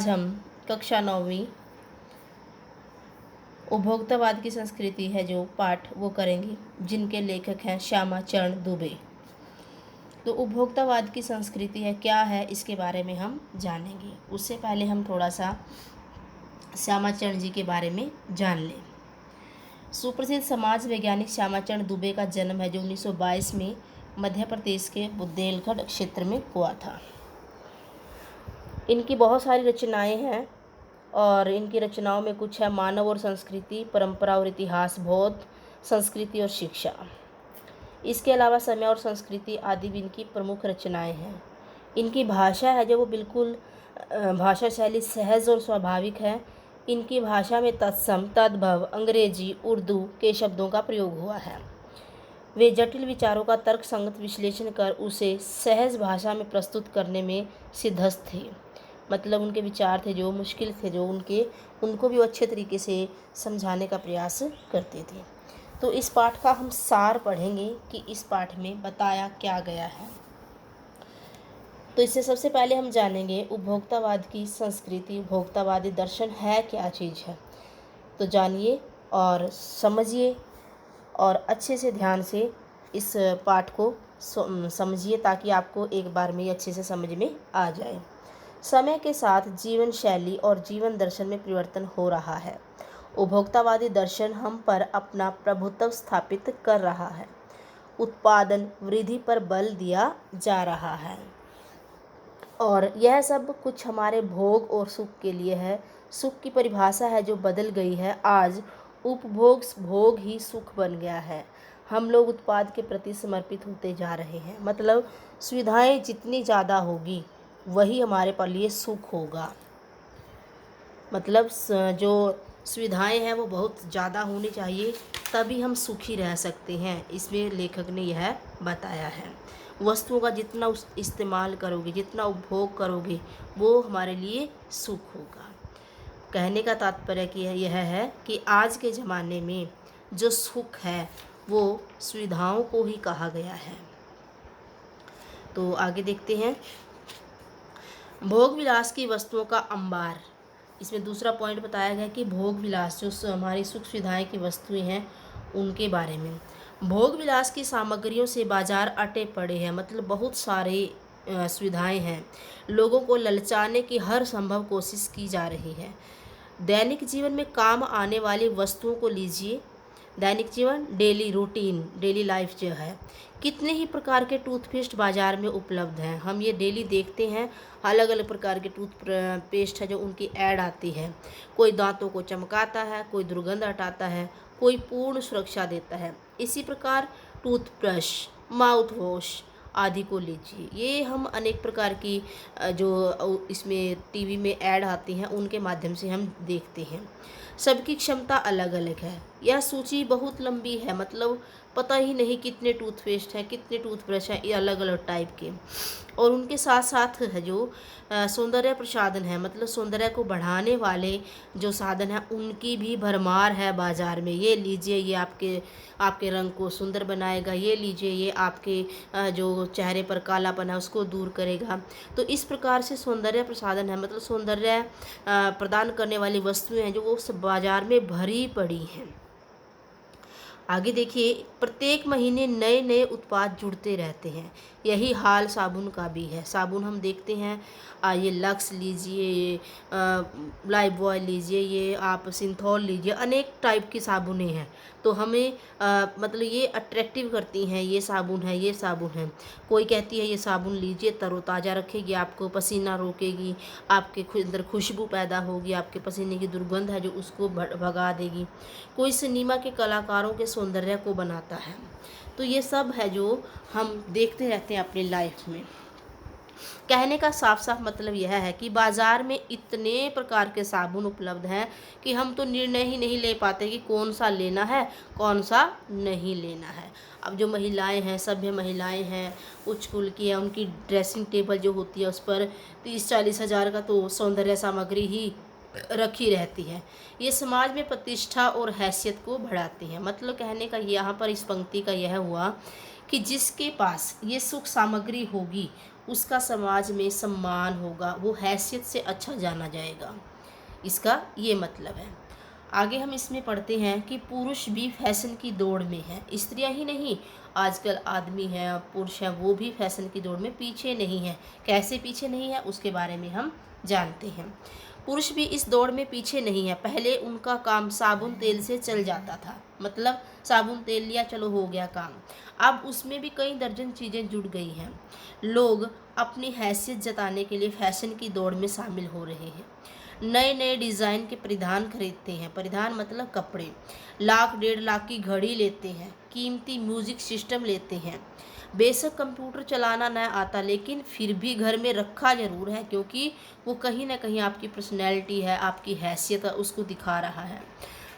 हम कक्षा 9वीं उपभोक्तावाद की संस्कृति है जो पाठ वो करेंगे, जिनके लेखक हैं श्यामा चरण दुबे। तो उपभोक्तावाद की संस्कृति है क्या है, इसके बारे में हम जानेंगे। उससे पहले हम थोड़ा सा श्यामा चरण जी के बारे में जान लें। सुप्रसिद्ध समाज वैज्ञानिक श्यामा चरण दुबे का जन्म है जो 1922 में मध्य प्रदेश के बुंदेलखंड क्षेत्र में हुआ था। इनकी बहुत सारी रचनाएं हैं और इनकी रचनाओं में कुछ है मानव और संस्कृति, परंपरा और इतिहास, बौद्ध संस्कृति और शिक्षा। इसके अलावा समय और संस्कृति आदि भी इनकी प्रमुख रचनाएं हैं। इनकी भाषा है जो वो बिल्कुल भाषा शैली सहज और स्वाभाविक है। इनकी भाषा में तत्सम, तद्भव, अंग्रेजी, उर्दू के शब्दों का प्रयोग हुआ है। वे जटिल विचारों का तर्कसंगत विश्लेषण कर उसे सहज भाषा में प्रस्तुत करने में सिद्धहस्त थे। मतलब उनके विचार थे जो मुश्किल थे, जो उनको भी वो अच्छे तरीके से समझाने का प्रयास करते थे। तो इस पाठ का हम सार पढ़ेंगे कि इस पाठ में बताया क्या गया है। तो इससे सबसे पहले हम जानेंगे उपभोक्तावाद की संस्कृति, उपभोक्तावादी दर्शन है क्या चीज़ है। तो जानिए और समझिए और अच्छे से ध्यान से इस पाठ को समझिए ताकि आपको एक बार में अच्छे से समझ में आ जाए। समय के साथ जीवन शैली और जीवन दर्शन में परिवर्तन हो रहा है। उपभोक्तावादी दर्शन हम पर अपना प्रभुत्व स्थापित कर रहा है। उत्पादन वृद्धि पर बल दिया जा रहा है और यह सब कुछ हमारे भोग और सुख के लिए है। सुख की परिभाषा है जो बदल गई है। आज उपभोग भोग ही सुख बन गया है। हम लोग उत्पाद के प्रति समर्पित होते जा रहे हैं। मतलब सुविधाएं जितनी ज़्यादा होगी वही हमारे लिए सुख होगा। मतलब जो सुविधाएं हैं वो बहुत ज़्यादा होनी चाहिए, तभी हम सुखी रह सकते हैं। इसमें लेखक ने यह बताया है। वस्तुओं का जितना इस्तेमाल करोगे, जितना उपभोग करोगे, वो हमारे लिए सुख होगा। कहने का तात्पर्य कि यह है कि आज के ज़माने में जो सुख है वो सुविधाओं को ही कहा गया है। तो आगे देखते हैं। भोग विलास की वस्तुओं का अंबार। इसमें दूसरा पॉइंट बताया गया कि भोग विलास जो हमारी सुख सुविधाएं की वस्तुएं हैं उनके बारे में। भोग विलास की सामग्रियों से बाजार अटे पड़े हैं। मतलब बहुत सारे सुविधाएं हैं, लोगों को ललचाने की हर संभव कोशिश की जा रही है। दैनिक जीवन में काम आने वाली वस्तुओं को लीजिए। दैनिक जीवन, डेली रूटीन, डेली लाइफ जो है, कितने ही प्रकार के टूथपेस्ट बाज़ार में उपलब्ध हैं। हम ये डेली देखते हैं, अलग अलग प्रकार के टूथपेस्ट है जो उनकी ऐड आती है। कोई दांतों को चमकाता है, कोई दुर्गंध हटाता है, कोई पूर्ण सुरक्षा देता है। इसी प्रकार टूथब्रश, माउथ वॉश आदि को लीजिए। ये हम अनेक प्रकार की जो इसमें टीवी में ऐड आती हैं उनके माध्यम से हम देखते हैं। सबकी क्षमता अलग अलग है। यह सूची बहुत लंबी है। मतलब पता ही नहीं कितने टूथपेस्ट हैं, कितने टूथब्रश हैं, ये अलग अलग टाइप के। और उनके साथ साथ है जो सौंदर्य प्रसाधन है, मतलब सौंदर्य को बढ़ाने वाले जो साधन हैं उनकी भी भरमार है बाज़ार में। ये लीजिए, ये आपके रंग को सुंदर बनाएगा। ये लीजिए, ये आपके जो चेहरे पर कालापन है उसको दूर करेगा। तो इस प्रकार से सौंदर्य प्रसाधन है, मतलब सौंदर्य प्रदान करने वाली वस्तुएं हैं जो वो सब बाज़ार में भरी पड़ी हैं। आगे देखिए, प्रत्येक महीने नए नए उत्पाद जुड़ते रहते हैं। यही हाल साबुन का भी है। साबुन हम देखते हैं, ये लक्स लीजिए, ये लाइफबॉय लीजिए, ये आप सिंथॉल लीजिए, अनेक टाइप की साबुनें हैं। तो हमें मतलब ये अट्रैक्टिव करती हैं। ये साबुन है, ये साबुन है। कोई कहती है ये साबुन लीजिए, तरोताज़ा रखेगी, आपको पसीना रोकेगी, आपके अंदर खुशबू पैदा होगी, आपके पसीने की दुर्गंध है जो उसको भगा देगी। कोई सिनेमा के कलाकारों के सौंदर्य को बनाता है। तो ये सब है जो हम देखते रहते हैं अपनी लाइफ में। कहने का साफ साफ मतलब यह है कि बाज़ार में इतने प्रकार के साबुन उपलब्ध हैं कि हम तो निर्णय ही नहीं ले पाते कि कौन सा लेना है, कौन सा नहीं लेना है। अब जो महिलाएं हैं, सभ्य महिलाएं हैं, उच्च कुल की है, उनकी ड्रेसिंग टेबल जो होती है उस पर 30-40 हज़ार का तो सौंदर्य सामग्री ही रखी रहती है। ये समाज में प्रतिष्ठा और हैसियत को बढ़ाती है। मतलब कहने का यहाँ पर इस पंक्ति का यह हुआ कि जिसके पास ये सुख सामग्री होगी उसका समाज में सम्मान होगा, वो हैसियत से अच्छा जाना जाएगा। इसका ये मतलब है। आगे हम इसमें पढ़ते हैं कि पुरुष भी फैशन की दौड़ में है। स्त्रियां ही नहीं, आजकल आदमी हैं, पुरुष हैं, वो भी फैशन की दौड़ में पीछे नहीं है। कैसे पीछे नहीं है उसके बारे में हम जानते हैं। पुरुष भी इस दौड़ में पीछे नहीं है। पहले उनका काम साबुन तेल से चल जाता था, मतलब साबुन तेल लिया, चलो हो गया काम। अब उसमें भी कई दर्जन चीज़ें जुड़ गई हैं। लोग अपनी हैसियत जताने के लिए फैशन की दौड़ में शामिल हो रहे हैं। नए नए डिज़ाइन के परिधान खरीदते हैं, परिधान मतलब कपड़े, लाख 1.5 लाख की घड़ी लेते हैं, कीमती म्यूजिक सिस्टम लेते हैं। बेशक कंप्यूटर चलाना न आता, लेकिन फिर भी घर में रखा ज़रूर है, क्योंकि वो कहीं ना कहीं आपकी पर्सनैलिटी है, आपकी हैसियत है, उसको दिखा रहा है।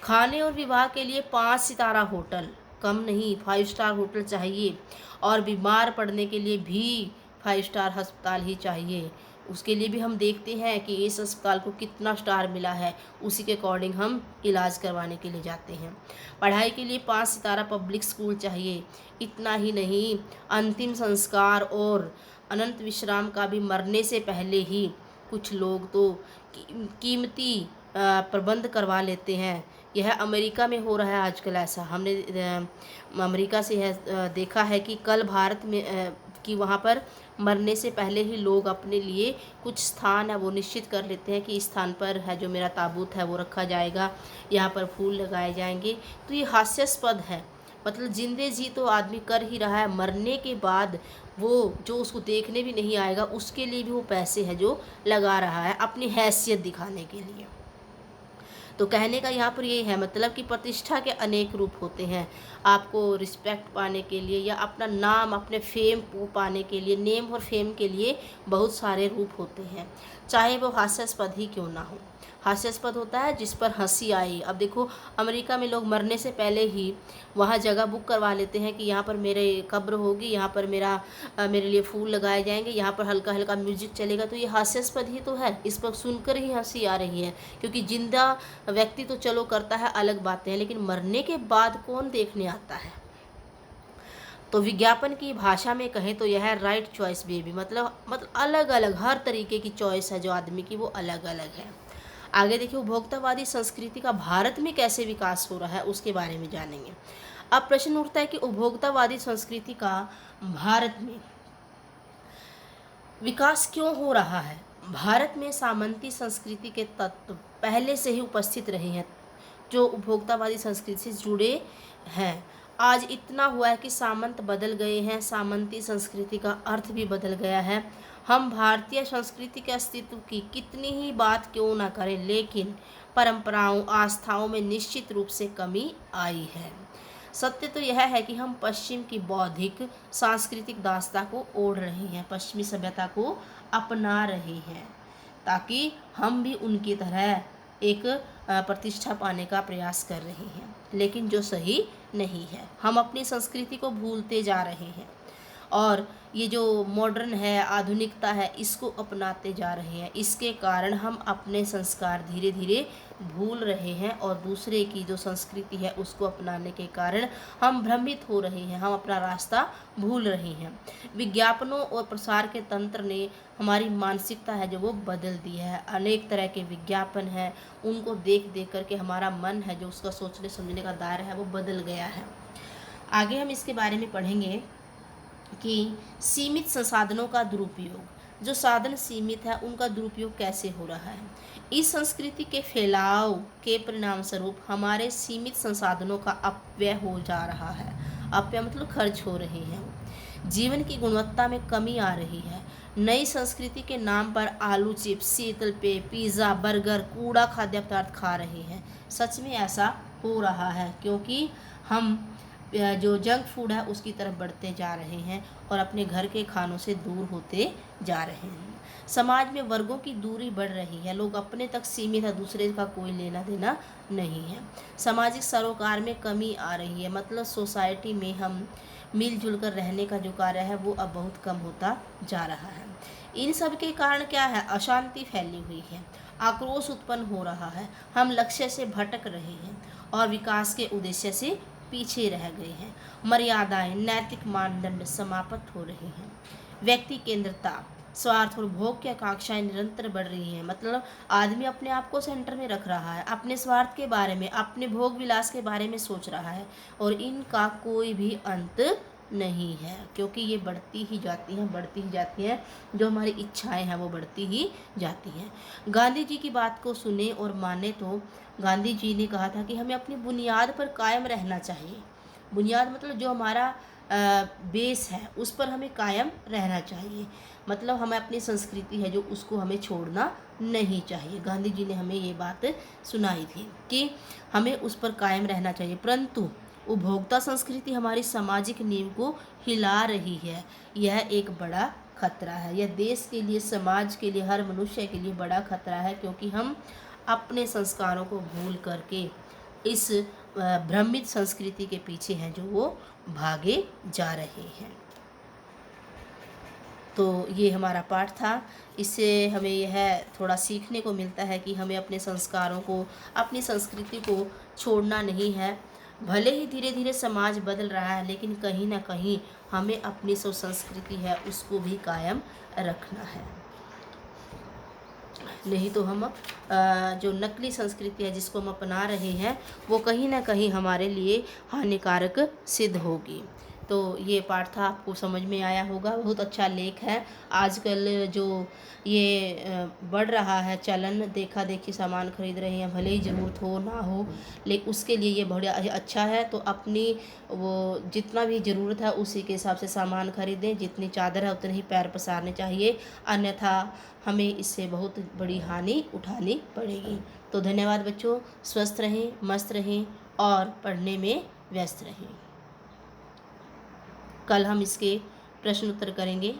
खाने और विवाह के लिए 5 सितारा होटल, कम नहीं, 5 स्टार होटल चाहिए। और बीमार पड़ने के लिए भी 5 स्टार अस्पताल ही चाहिए। उसके लिए भी हम देखते हैं कि इस अस्पताल को कितना स्टार मिला है, उसी के अकॉर्डिंग हम इलाज करवाने के लिए जाते हैं। पढ़ाई के लिए 5 सितारा पब्लिक स्कूल चाहिए। इतना ही नहीं, अंतिम संस्कार और अनंत विश्राम का भी मरने से पहले ही कुछ लोग तो कीमती प्रबंध करवा लेते हैं। यह अमेरिका में हो रहा है आजकल ऐसा। हमने अमेरिका से देखा है कि कल भारत में कि वहाँ पर मरने से पहले ही लोग अपने लिए कुछ स्थान है वो निश्चित कर लेते हैं कि इस स्थान पर है जो मेरा ताबूत है वो रखा जाएगा, यहाँ पर फूल लगाए जाएंगे। तो ये हास्यास्पद है। मतलब जिंदे जी तो आदमी कर ही रहा है, मरने के बाद वो जो उसको देखने भी नहीं आएगा उसके लिए भी वो पैसे है जो लगा रहा है अपनी हैसियत दिखाने के लिए। तो कहने का यहाँ पर ये है मतलब कि प्रतिष्ठा के अनेक रूप होते हैं। आपको रिस्पेक्ट पाने के लिए या अपना नाम, अपने फेम को पाने के लिए, नेम और फेम के लिए बहुत सारे रूप होते हैं, चाहे वो हास्यास्पद ही क्यों ना हो। हास्यास्पद होता है जिस पर हंसी आई। अब देखो अमेरिका में लोग मरने से पहले ही वहाँ जगह बुक करवा लेते हैं कि यहाँ पर मेरे कब्र होगी, यहाँ पर मेरे लिए फूल लगाए जाएंगे, यहाँ पर हल्का हल्का म्यूजिक चलेगा। तो ये हास्यास्पद ही तो है, इस पर सुनकर ही हंसी आ रही है। क्योंकि जिंदा व्यक्ति तो चलो करता है, अलग बातें हैं, लेकिन मरने के बाद कौन देखने आता है। तो विज्ञापन की भाषा में कहें तो यह है राइट चॉइस बेबी, मतलब अलग अलग हर तरीके की चॉइस है जो आदमी की वो अलग अलग है। आगे देखिए उपभोक्तावादी संस्कृति का भारत में कैसे विकास हो रहा है उसके बारे में जानेंगे। अब प्रश्न उठता है कि उपभोक्तावादी संस्कृति का भारत में विकास क्यों हो रहा है। भारत में सामंती संस्कृति के तत्व पहले से ही उपस्थित रहे हैं जो उपभोक्तावादी संस्कृति से जुड़े हैं। आज इतना हुआ है कि सामंत बदल गए हैं, सामंती संस्कृति का अर्थ भी बदल गया है। हम भारतीय संस्कृति के अस्तित्व की कितनी ही बात क्यों ना करें, लेकिन परंपराओं, आस्थाओं में निश्चित रूप से कमी आई है। सत्य तो यह है कि हम पश्चिम की बौद्धिक सांस्कृतिक दास्ता को ओढ़ रहे हैं, पश्चिमी सभ्यता को अपना रहे हैं, ताकि हम भी उनकी तरह एक प्रतिष्ठा पाने का प्रयास कर रहे हैं, लेकिन जो सही नहीं है। हम अपनी संस्कृति को भूलते जा रहे हैं और ये जो मॉडर्न है, आधुनिकता है, इसको अपनाते जा रहे हैं। इसके कारण हम अपने संस्कार धीरे धीरे भूल रहे हैं और दूसरे की जो संस्कृति है उसको अपनाने के कारण हम भ्रमित हो रहे हैं, हम अपना रास्ता भूल रहे हैं। विज्ञापनों और प्रसार के तंत्र ने हमारी मानसिकता है जो वो बदल दी है। अनेक तरह के विज्ञापन हैं, उनको देख देख करके हमारा मन है जो उसका सोचने समझने का दायरा है वो बदल गया है। आगे हम इसके बारे में पढ़ेंगे कि सीमित संसाधनों का दुरुपयोग, जो साधन सीमित है उनका दुरुपयोग कैसे हो रहा है। इस संस्कृति के फैलाव के परिणाम स्वरूप हमारे सीमित संसाधनों का अपव्यय हो जा रहा है। अपव्यय मतलब खर्च हो रहे हैं। जीवन की गुणवत्ता में कमी आ रही है। नई संस्कृति के नाम पर आलू चिप्स, शीतल पेय, पिज़्ज़ा, बर्गर, कूड़ा खाद्य पदार्थ खा रहे हैं। सच में ऐसा हो रहा है, क्योंकि हम जो जंक फूड है उसकी तरफ बढ़ते जा रहे हैं और अपने घर के खानों से दूर होते जा रहे हैं। समाज में वर्गों की दूरी बढ़ रही है, लोग अपने तक सीमित है, दूसरे का कोई लेना देना नहीं है। सामाजिक सरोकार में कमी आ रही है, मतलब सोसाइटी में हम मिलजुल कर रहने का जो कार्य है वो अब बहुत कम होता जा रहा है। इन सब के कारण क्या है, अशांति फैली हुई है, आक्रोश उत्पन्न हो रहा है, हम लक्ष्य से भटक रहे हैं और विकास के उद्देश्य से पीछे रह गए हैं। मर्यादाएं, नैतिक मानदंड समाप्त हो रहे हैं। व्यक्ति केंद्रता, स्वार्थ और भोग की आकांक्षाएं निरंतर बढ़ रही हैं। मतलब आदमी अपने आप को सेंटर में रख रहा है, अपने स्वार्थ के बारे में, अपने भोग विलास के बारे में सोच रहा है, और इनका कोई भी अंत नहीं है, क्योंकि ये बढ़ती ही जाती हैं, बढ़ती ही जाती हैं। जो हमारी इच्छाएं हैं वो बढ़ती ही जाती हैं। गांधी जी की बात को सुने और माने तो गांधी जी ने कहा था कि हमें अपनी बुनियाद पर कायम रहना चाहिए। बुनियाद मतलब जो हमारा बेस है उस पर हमें कायम रहना चाहिए। मतलब हमें अपनी संस्कृति है जो उसको हमें छोड़ना नहीं चाहिए। गांधी जी ने हमें ये बात सुनाई थी कि हमें उस पर कायम रहना चाहिए, परंतु उपभोक्ता संस्कृति हमारी सामाजिक नींव को हिला रही है। यह एक बड़ा खतरा है। यह देश के लिए, समाज के लिए, हर मनुष्य के लिए बड़ा खतरा है, क्योंकि हम अपने संस्कारों को भूल करके इस भ्रमित संस्कृति के पीछे हैं जो वो भागे जा रहे हैं। तो ये हमारा पाठ था। इससे हमें यह थोड़ा सीखने को मिलता है कि हमें अपने संस्कारों को, अपनी संस्कृति को छोड़ना नहीं है। भले ही धीरे धीरे समाज बदल रहा है, लेकिन कहीं ना कहीं हमें अपनी जो संस्कृति है उसको भी कायम रखना है। नहीं तो हम जो नकली संस्कृति है जिसको हम अपना रहे हैं वो कहीं ना कहीं हमारे लिए हानिकारक सिद्ध होगी। तो ये पाठ था, आपको समझ में आया होगा। बहुत अच्छा लेख है। आजकल जो ये बढ़ रहा है चलन, देखा देखी सामान खरीद रहे हैं, भले ही ज़रूरत हो ना हो, लेकिन उसके लिए ये बड़ा अच्छा है। तो अपनी वो जितना भी ज़रूरत है उसी के हिसाब से सामान खरीदें, जितनी चादर है उतने ही पैर पसारने चाहिए, अन्यथा हमें इससे बहुत बड़ी हानि उठानी पड़ेगी। तो धन्यवाद बच्चों। स्वस्थ रहें, मस्त रहें और पढ़ने में व्यस्त रहें। कल हम इसके प्रश्न उत्तर करेंगे।